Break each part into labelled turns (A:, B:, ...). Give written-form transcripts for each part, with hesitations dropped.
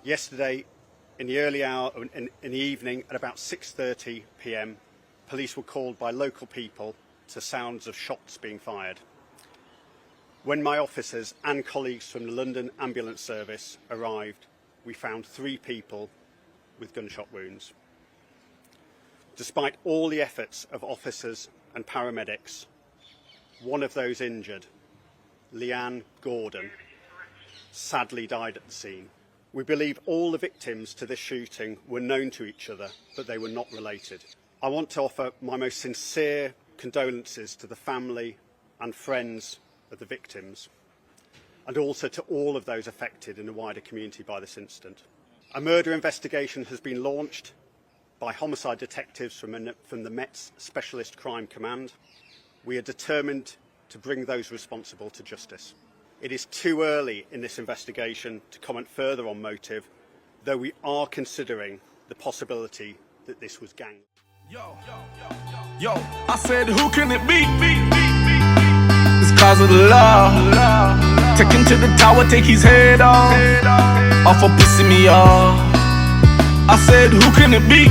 A: Yesterday, in the early hour, in the evening, at about 6:30 p.m, police were called by local people to sounds of shots being fired. When my officers and colleagues from the London Ambulance Service arrived, we found 3 people with gunshot wounds. Despite all the efforts of officers and paramedics, one of those injured, Leanne Gordon, sadly died at the scene. We believe all the victims to this shooting were known to each other, but they were not related. I want to offer my most sincere condolences to the family and friends of the victims, and also to all of those affected in the wider community by this incident. A murder investigation has been launched by homicide detectives from the Met's Specialist Crime Command. We are determined to bring those responsible to justice. It is too early in this investigation to comment further on motive, though we are considering the possibility that this was gang.
B: Yo, I said, who can it be? It's cause of the law. Take him to the tower, take his head off for pissing me off. I said, who can it be?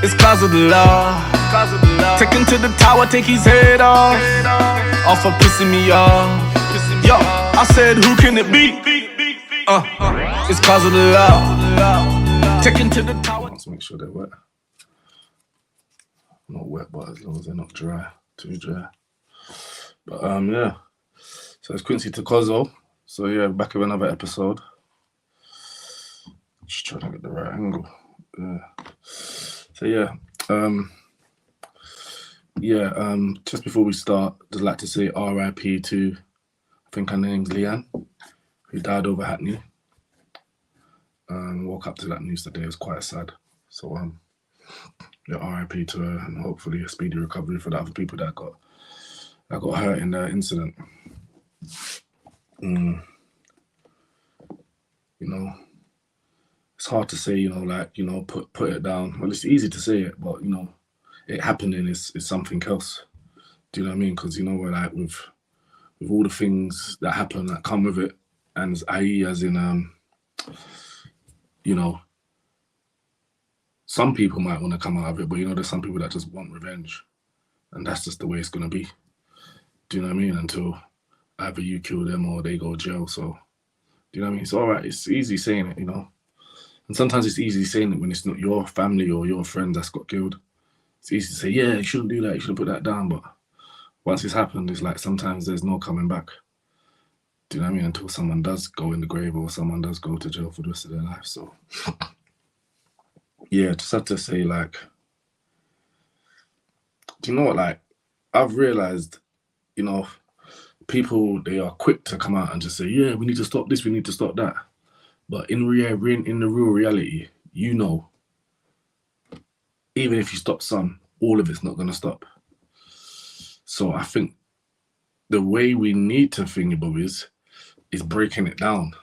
B: It's cause of the law. Take him to the tower, take his head off for pissing me off. Yo, I said, who can it be? It's cause of the law. Take him to the tower.
C: Let's make sure they're wet. Not wet, but as long as they're not dry, too dry. But yeah. So it's Quincy Tokozo. So yeah, back with another episode. Just trying to get the right angle. Yeah. So yeah. Just before we start, I'd like to say R.I.P to, I think her name's Leanne, who died over Hackney. Woke up to that news today. It was quite sad. So yeah, R.I.P to her, and hopefully a speedy recovery for the other people that got hurt in the incident. You know, it's hard to say, put it down. Well, it's easy to say it, but it happening is something else. Do you know what I mean? Because we're like with all the things that happen that come with it, and as in some people might want to come out of it, but there's some people that just want revenge, and that's just the way it's gonna be. Do you know what I mean? Until either you kill them or they go to jail. So, do you know what I mean? It's all right. It's easy saying it, and sometimes it's easy saying it when it's not your family or your friend that's got killed. It's easy to say, yeah, you shouldn't do that, you shouldn't put that down. But once it's happened, it's like sometimes there's no coming back. Do you know what I mean? Until someone does go in the grave or someone does go to jail for the rest of their life. So, yeah, just have to say, do you know what? I've realized, people, they are quick to come out and just say, yeah, we need to stop this, we need to stop that. But in the real reality, even if you stop some, all of it's not going to stop. So I think the way we need to think about is breaking it down.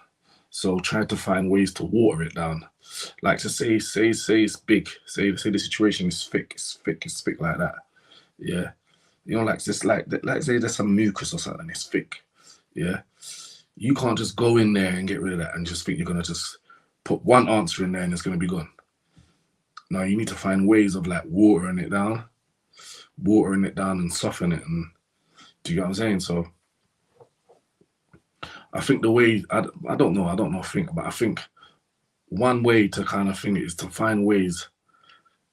C: So try to find ways to water it down. Like to say it's big. Say the situation is thick like that. Yeah. Say there's some mucus or something, it's thick. Yeah. You can't just go in there and get rid of that and just think you're going to just put one answer in there and it's going to be gone. No, you need to find ways of watering it down and soften it. And do you get what I'm saying? So I think the way, I think one way to kind of think it is to find ways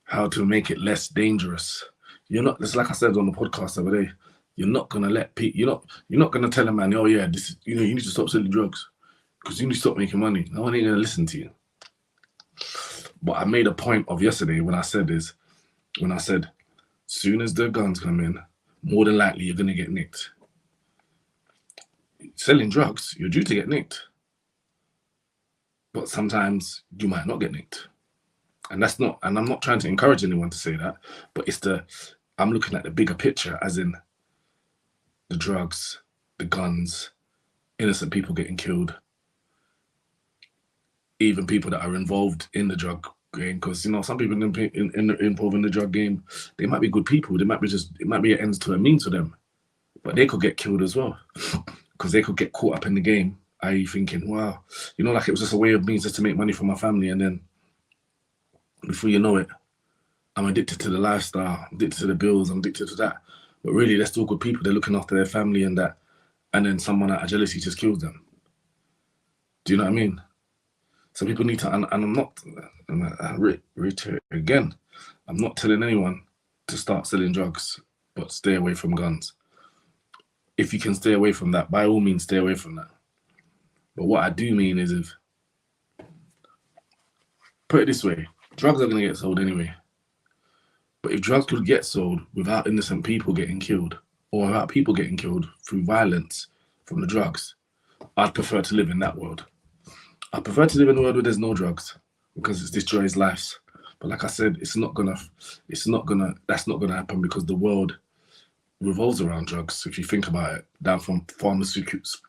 C: how to make it less dangerous. It's like I said on the podcast the other day, you're not going to let people, you're not going to tell a man, oh yeah, this, you need to stop selling drugs because you need to stop making money. No one ain't going to listen to you. But I made a point of yesterday when I said, soon as the guns come in, more than likely you're going to get nicked. Selling drugs, you're due to get nicked. But sometimes you might not get nicked. And I'm not trying to encourage anyone to say that, but I'm looking at the bigger picture, as in the drugs, the guns, innocent people getting killed, even people that are involved in the drug game. Because some people involved in the drug game, they might be good people. It might be an ends to a means to them, but they could get killed as well because they could get caught up in the game Are you thinking, wow, you know, like it was just a way of me just to make money for my family, and then before you know it, I'm addicted to the lifestyle, I'm addicted to the bills, I'm addicted to that. But really, they're still good people. They're looking after their family and that, and then someone out of jealousy just kills them. Do you know what I mean? So people need to, and I'm not, and I reiterate again, I'm not telling anyone to start selling drugs, but stay away from guns. If you can stay away from that, by all means, stay away from that. But what I do mean is, if, put it this way, drugs are going to get sold anyway. But if drugs could get sold without innocent people getting killed, or without people getting killed through violence from the drugs, I'd prefer to live in that world. I prefer to live in a world where there's no drugs, because it destroys lives. But like I said, that's not gonna happen, because the world revolves around drugs. If you think about it, down from pharmaceuticals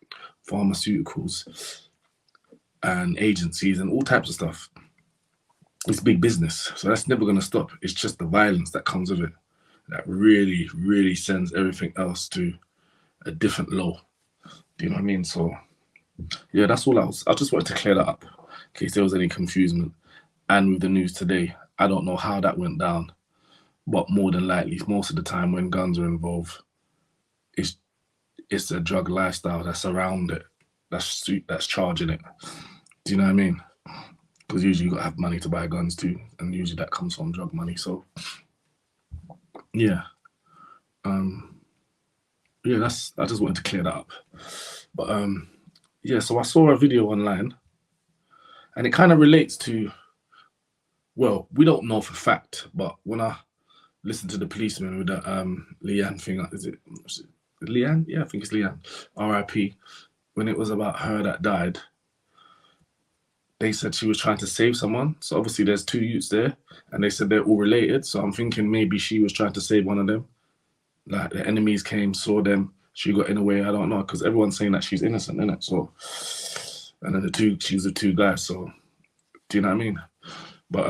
C: and agencies and all types of stuff, it's big business. So that's never gonna stop. It's just the violence that comes with it that really, really sends everything else to a different low. Do you know what I mean? So yeah, that's all I just wanted to clear that up in case there was any confusion. And with the news today, I don't know how that went down, but more than likely, most of the time when guns are involved, it's a drug lifestyle that's around it, that's charging it. Do you know what I mean? Because usually you got to have money to buy guns too, and usually that comes from drug money. So yeah, yeah, I just wanted to clear that up. But yeah, so I saw a video online, and it kind of relates to, well, we don't know for fact, but when I listened to the policeman with the Leanne thing, is it Leanne? Yeah, I think it's Leanne, R.I.P. When it was about her that died, they said she was trying to save someone. So obviously there's two youths there, and they said they're all related. So I'm thinking maybe she was trying to save one of them. Like the enemies came, saw them, she got in a way. I don't know, because everyone's saying that she's innocent, innit? So, and then she's the two guys. So, do you know what I mean? But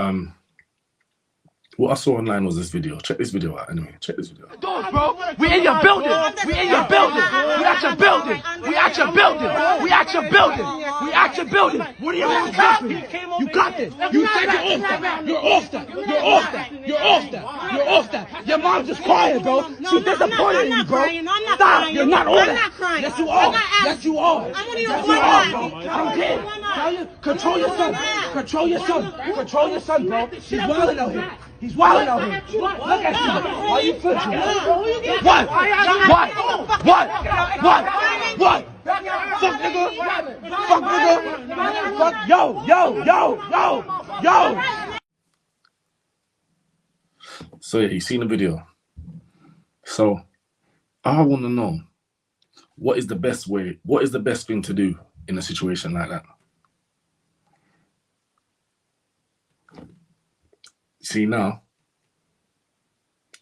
C: what I saw online was this video. Check this video out anyway. Check this video.
D: Doors, bro. We in your building. We in your building. We at your building. We at your building. We at your building. We at your building. What are you happening? You got this. You said you're off that. You're off that. You're off that. You're off that. You're off that. Your mom's just crying, bro. She's disappointed in you, bro. Stop. You're not all that. Yes, you are. Yes, you are. Yes, you are, bro. I'm dead. Control your son. Control your son. Control your son, bro. He's wilding out here. He's wilding out here. Look at you. Why are you pushing? What? What? Fuck nigga. Fuck nigga. Fuck yo.
C: So yeah, you've seen the video. So I want to know, what is the best thing to do in a situation like that? See, now,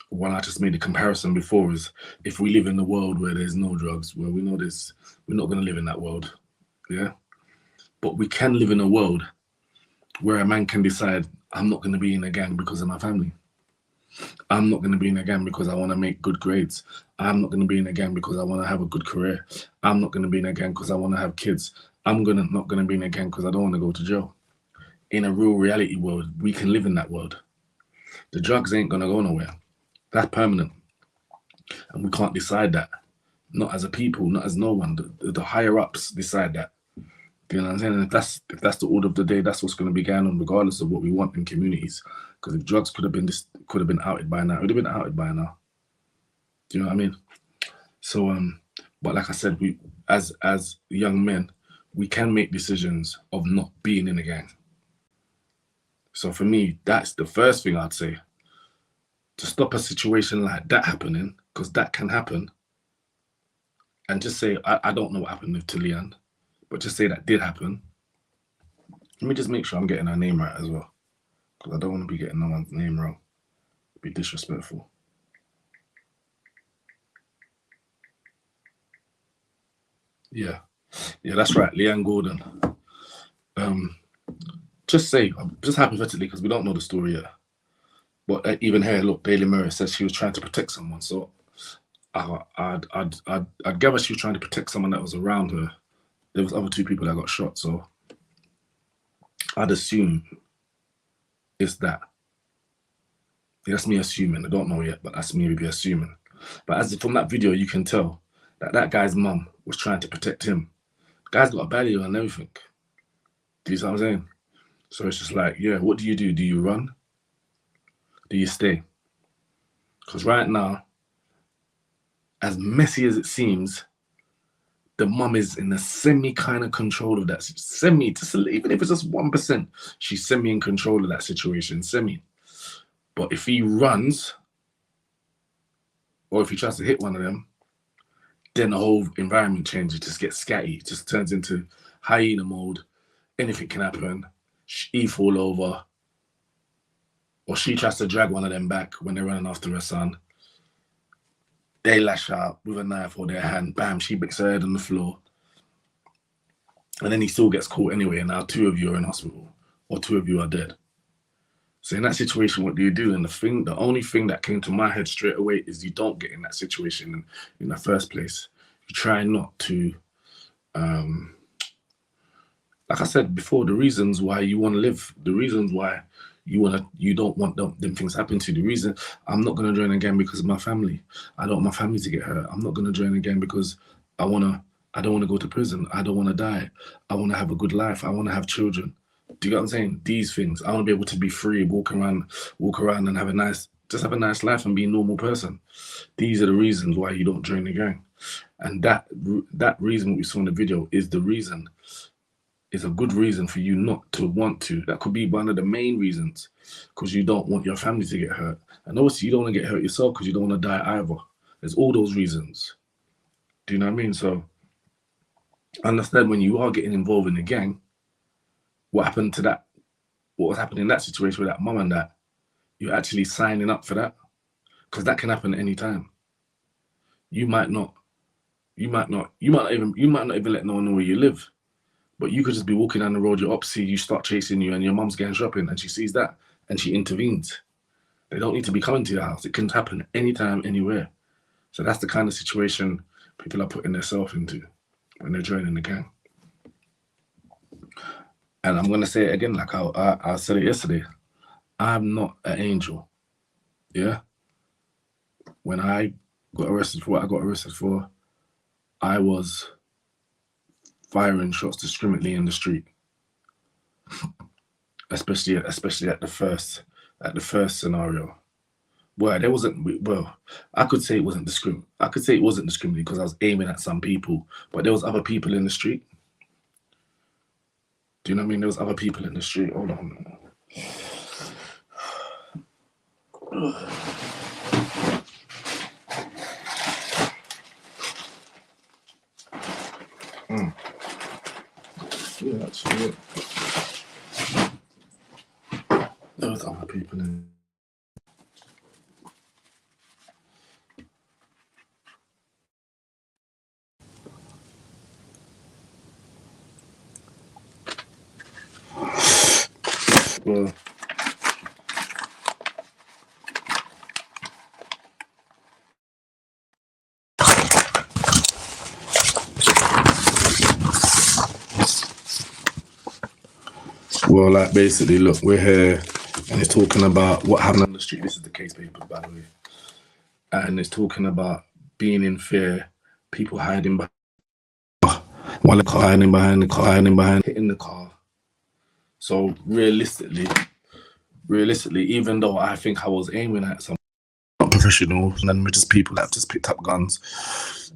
C: when I just made the comparison before, is if we live in a world where there's no drugs, where we know this, we're not going to live in that world, yeah? But we can live in a world where a man can decide, I'm not going to be in a gang because of my family. I'm not going to be in a gang because I want to make good grades. I'm not going to be in a gang because I want to have a good career. I'm not going to be in a gang because I want to have kids. I'm not going to be in a gang because I don't want to go to jail. In a real reality world, we can live in that world. The drugs ain't going to go nowhere. That's permanent. And we can't decide that. Not as a people, not as no one. The higher ups decide that. Do you know what I'm saying? And if that's the order of the day, that's what's going to be going on, regardless of what we want in communities. Because if drugs could have been outed by now, it would have been outed by now. Do you know what I mean? So, but like I said, we as young men, we can make decisions of not being in a gang. So for me, that's the first thing I'd say. To stop a situation like that happening, because that can happen, and just say, I don't know what happened to Leanne, but just say that did happen. Let me just make sure I'm getting her name right as well, because I don't want to be getting no one's name wrong. Be disrespectful. Yeah, that's right, Leanne Gordon. Just hypothetically, because we don't know the story yet. But even here, look, Daily Mirror says she was trying to protect someone. So I'd gather she was trying to protect someone that was around her there was other 2 people that got shot. So I'd assume it's that. That's me assuming. I don't know yet, but that's me maybe assuming. But as from that video, you can tell that that guy's mum was trying to protect him. The guy's got a belly and everything. Do you see what I'm saying? So it's just like, yeah, what do? Do you run? Do you stay? Because right now, as messy as it seems, the mum is in a semi kind of control of that. Semi, just even if it's just 1%, she's semi in control of that situation. Semi. But if he runs, or if he tries to hit one of them, then the whole environment changes, just gets scatty, it just turns into hyena mode. Anything can happen. He fall over, or she tries to drag one of them back when they're running after her son. They lash out with a knife or their hand. Bam, she breaks her head on the floor. And then he still gets caught anyway, and now 2 of you are in hospital, or 2 of you are dead. So in that situation, what do you do? And the only thing that came to my head straight away is you don't get in that situation in the first place. You try not to, like I said before, the reasons why you want to live, the reasons why you don't want them things happen to you. The reason I'm not going to join again because of my family. I don't want my family to get hurt. I'm not going to join again because I don't want to go to prison. I don't want to die. I want to have a good life. I want to have children. Do you get what I'm saying? These things. I want to be able to be free, walk around and have a nice life and be a normal person. These are the reasons why you don't join the gang. And that reason we saw in the video is the reason, is a good reason for you not to want to. That could be one of the main reasons, because you don't want your family to get hurt. And obviously you don't want to get hurt yourself because you don't want to die either. There's all those reasons. Do you know what I mean? So understand when you are getting involved in the gang, what happened to that? What was happening in that situation with that mum and that? You're actually signing up for that, because that can happen at any time. You might not even let no one know where you live, but you could just be walking down the road. Your ops see you, start chasing you, and your mum's going shopping, and she sees that, and she intervenes. They don't need to be coming to your house. It can happen anytime, anywhere. So that's the kind of situation people are putting themselves into when they're joining the gang. And I'm going to say it again, like I said it yesterday. I'm not an angel. Yeah? When I got arrested for what I got arrested for, I was firing shots discriminately in the street. Especially at the first scenario. I could say it wasn't discriminatory because I was aiming at some people, but there was other people in the street. Do you know what I mean? There was other people in the street. Hold on. Yeah, that's it. There was other people in. Well, like basically, look, we're here and it's talking about what happened on the street. This is the case paper, by the way. And it's talking about being in fear, people hiding behind, while the car hiding behind, hitting the car. So realistically, even though I think I was aiming at some not professionals, and then we're just people that have just picked up guns,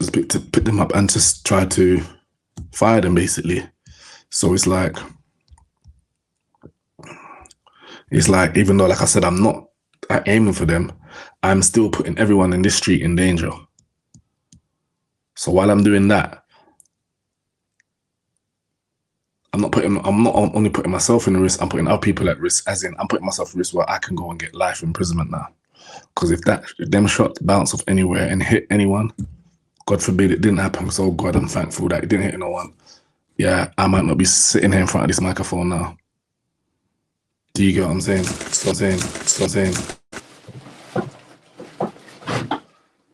C: just pick them up and just try to fire them, basically. So it's like even though, like I said, I'm not aiming for them, I'm still putting everyone in this street in danger. So while I'm doing that, I'm not only putting myself in risk, I'm putting other people at risk, as in I'm putting myself at risk where I can go and get life imprisonment now. Because if them shots bounce off anywhere and hit anyone, God forbid it didn't happen, so God, I'm thankful that it didn't hit no one. Yeah, I might not be sitting here in front of this microphone now. Do you get what I'm saying?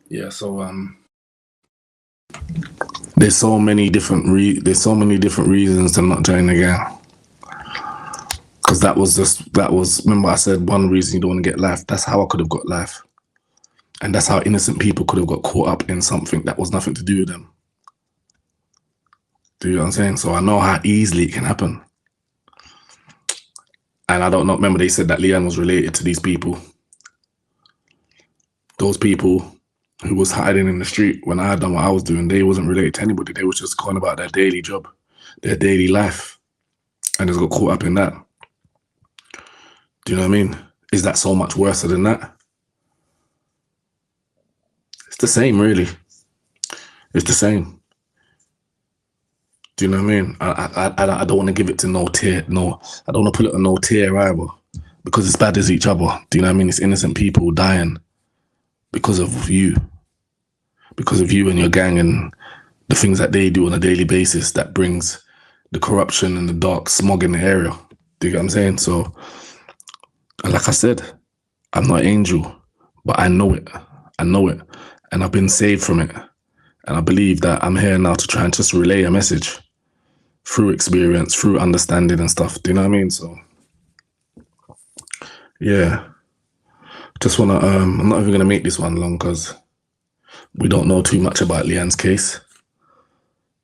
C: Yeah, so There's so many different reasons to not join the gang. Because remember I said one reason you don't want to get life. That's how I could have got life. And that's how innocent people could have got caught up in something that was nothing to do with them. Do you know what I'm saying? So I know how easily it can happen. And I don't know, remember they said that Leanne was related to these people. Those people who was hiding in the street when I had done what I was doing, they wasn't related to anybody. They was just going about their daily job, their daily life. And just got caught up in that. Do you know what I mean? Is that so much worse than that? It's the same, really. It's the same. Do you know what I mean? I don't want to give it to no tier. No, I don't want to put it on no tier either, because it's bad as each other. Do you know what I mean? It's innocent people dying because of you and your gang and the things that they do on a daily basis that brings the corruption and the dark smog in the area. Do you get what I'm saying? So, and like I said, I'm not an angel, but I know it. I know it. And I've been saved from it. And I believe that I'm here now to try and just relay a message through experience, through understanding and stuff. Do you know what I mean? So, yeah. Just want to, I'm not even going to make this one long because we don't know too much about Leanne's case.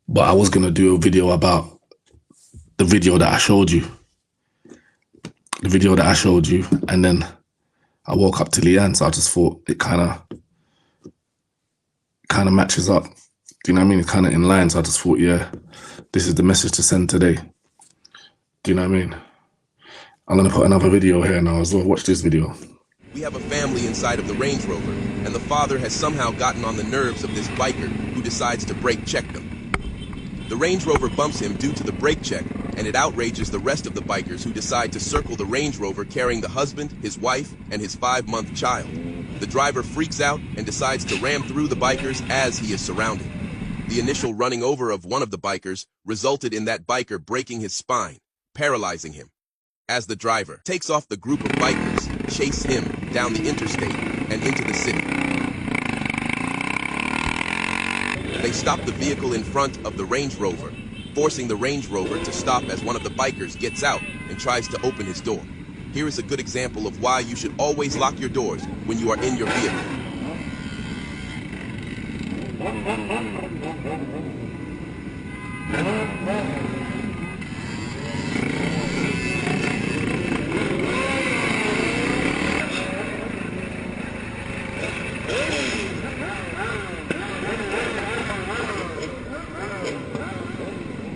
C: But I was going to do a video about the video that I showed you. The video that I showed you. And then I woke up to Leanne, so I just thought it kind of matches up. Do you know what I mean? It's kind of in line. So I just thought, yeah, this is the message to send today. Do you know what I mean? I'm going to put another video here now as well. Watch this video.
E: We have a family inside of the Range Rover, and the father has somehow gotten on the nerves of this biker who decides to brake check them. The Range Rover bumps him due to the brake check, and it outrages the rest of the bikers who decide to circle the Range Rover carrying the husband, his wife, and his 5-month child. The driver freaks out and decides to ram through the bikers as he is surrounded. The initial running over of one of the bikers resulted in that biker breaking his spine, paralyzing him. As the driver takes off, the group of bikers chase him down the interstate and into the city. They stop the vehicle in front of the Range Rover, forcing the Range Rover to stop as one of the bikers gets out and tries to open his door. Here is a good example of why you should always lock your doors when you are in your vehicle.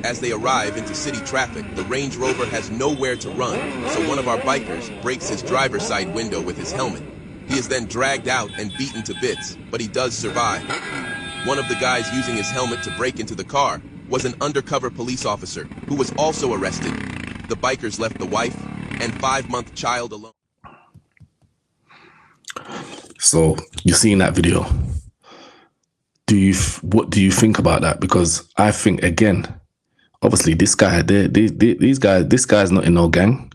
E: As they arrive into city traffic, the Range Rover has nowhere to run, so one of our bikers breaks his driver's side window with his helmet. He is then dragged out and beaten to bits, but he does survive. One of the guys using his helmet to break into the car was an undercover police officer who was also arrested. The bikers left the wife and 5-month child alone.
C: So you've seen that video. What do you think about that? Because I think, again, obviously this guy, this guy's not in no gang.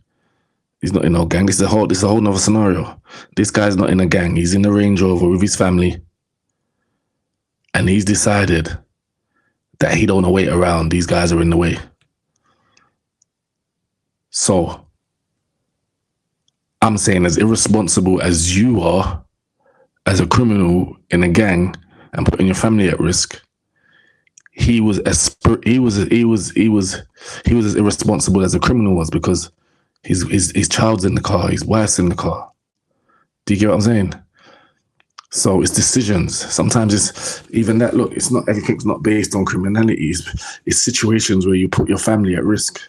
C: He's not in no gang. This is a whole nother scenario. This guy's not in a gang. He's in the Range Rover with his family. And he's decided that he don't want to wait around. These guys are in the way. So I'm saying, as irresponsible as you are as a criminal in a gang and putting your family at risk, he was as irresponsible as a criminal was, because his child's in the car, his wife's in the car. Do you get what I'm saying? So it's decisions. Sometimes it's even that. Look, it's not, everything's not based on criminality. It's situations where you put your family at risk.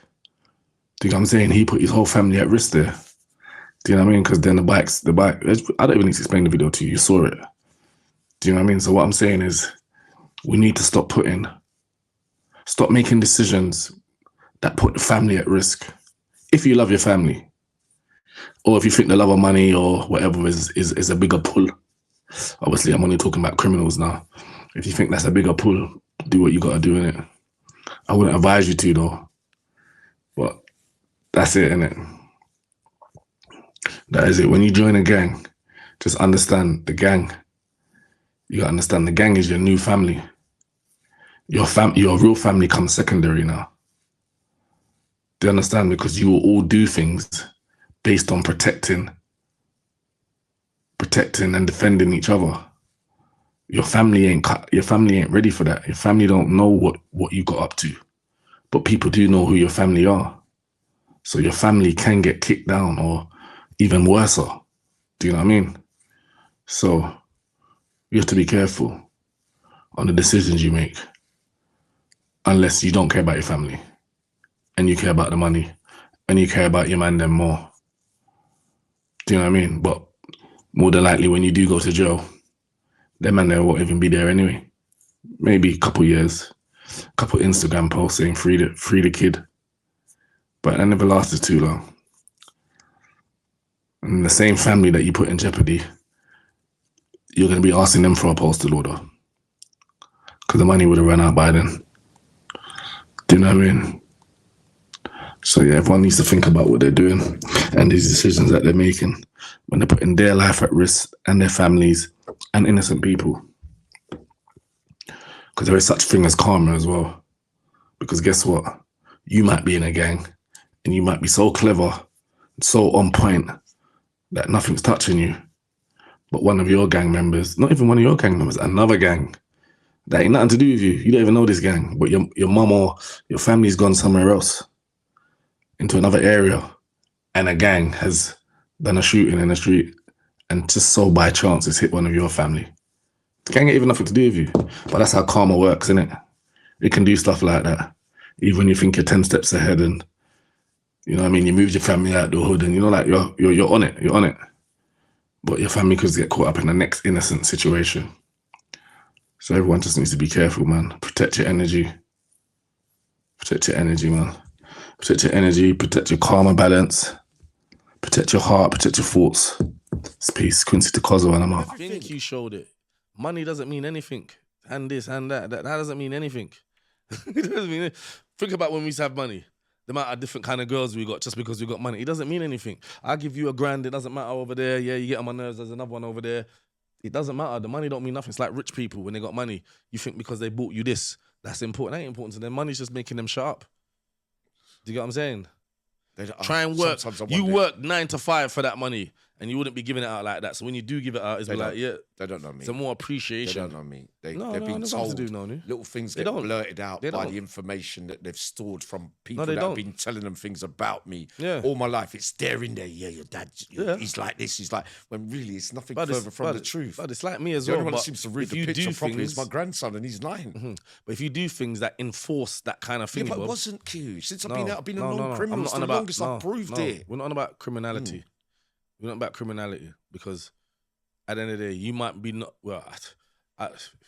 C: Do you know what I'm saying? He put his whole family at risk there. Do you know what I mean? Because then the bike, I don't even need to explain the video to you. You saw it. Do you know what I mean? So what I'm saying is, we need to stop making decisions that put the family at risk. If you love your family, or if you think the love of money or whatever is a bigger pull. Obviously, I'm only talking about criminals now. If you think that's a bigger pull, do what you got to do in it. I wouldn't advise you to, though. But that's it, innit? That is it. When you join a gang, just understand the gang. You got to understand the gang is your new family. your real family comes secondary now. Do you understand? Because you will all do things based on protecting and defending each other. Your family ain't ready for that. Your family don't know what you got up to, but people do know who your family are. So your family can get kicked down or even worse. Do you know what I mean? So you have to be careful on the decisions you make, unless you don't care about your family and you care about the money and you care about your man them more. Do you know what I mean? But more than likely, when you do go to jail, them man there won't even be there anyway. Maybe a couple years, a couple Instagram posts saying free the kid, but that never lasted too long. And the same family that you put in jeopardy, you're going to be asking them for a postal order because the money would have run out by then. Do you know what I mean? So yeah, everyone needs to think about what they're doing and these decisions that they're making when they're putting their life at risk and their families and innocent people. Because there is such thing as karma as well. Because guess what? You might be in a gang and you might be so clever, so on point that nothing's touching you. But one of your gang members, not even one of your gang members, another gang, that ain't nothing to do with you. You don't even know this gang, but your mum or your family's gone somewhere else, into another area, and a gang has done a shooting in the street, and just so by chance it's hit one of your family. The gang ain't even nothing to do with you. But that's how karma works, isn't it? It can do stuff like that. Even when you think you're 10 steps ahead and, you know what I mean, you moved your family out the hood and, you know, like you're on it. But your family could get caught up in the next innocent situation. So everyone just needs to be careful, man. Protect your energy. Protect your energy, man. Protect your energy, protect your karma balance, protect your heart, protect your thoughts. It's peace. Quincy Takozo, and I'm out.
F: I think you showed it. Money doesn't mean anything. And this and that. That doesn't mean anything. It doesn't mean anything. Think about when we used to have money. The amount of different kind of girls we got just because we got money. It doesn't mean anything. I give you $1,000, it doesn't matter over there. Yeah, you get on my nerves, there's another one over there. It doesn't matter. The money don't mean nothing. It's like rich people when they got money. You think because they bought you this, that's important. That ain't important to them. Money's just making them shut up. Do you get what I'm saying? Try and work. You work 9 to 5 for that money, and you wouldn't be giving it out like that. So when you do give it out, it's like, yeah,
G: they don't know me.
F: It's a more appreciation.
G: They don't know me. They've been
F: nothing
G: told
F: to do,
G: little things get blurted out by the information that they've stored from people that have been telling them things about me all my life. It's there in there. Yeah, your dad, he's like this. He's like, when really it's nothing further from the truth.
F: But it's like me as
G: well. The only one
F: that
G: seems to read the picture properly is my grandson, and he's 9.
F: Mm-hmm. But if you do things that enforce that kind of thing,
G: but it wasn't Q. Since I've been out, I've been a non-criminal. It's the longest I've proved it.
F: We're not on about criminality. We're not about criminality because at the end of the day, you might be not,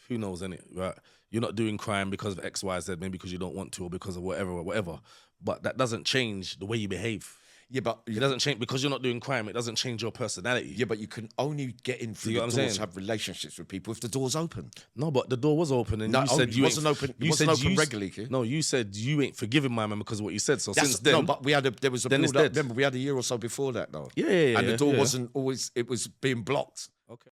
F: who knows, innit? Right? You're not doing crime because of X, Y, Z, maybe because you don't want to or because of whatever. But that doesn't change the way you behave. Yeah, but it doesn't change because you're not doing crime. It doesn't change your personality.
G: Yeah, but you can only get in through the doors to have relationships with people if the door's open.
F: No, but the door was open, and you said you
G: wasn't open. It wasn't open regularly.
F: No, you said you ain't forgiving my man because of what you said. So since then,
G: no, but there was a build up. Remember, we had a year or so before that, though.
F: Yeah.
G: And the door wasn't always. It was being blocked.
F: Okay.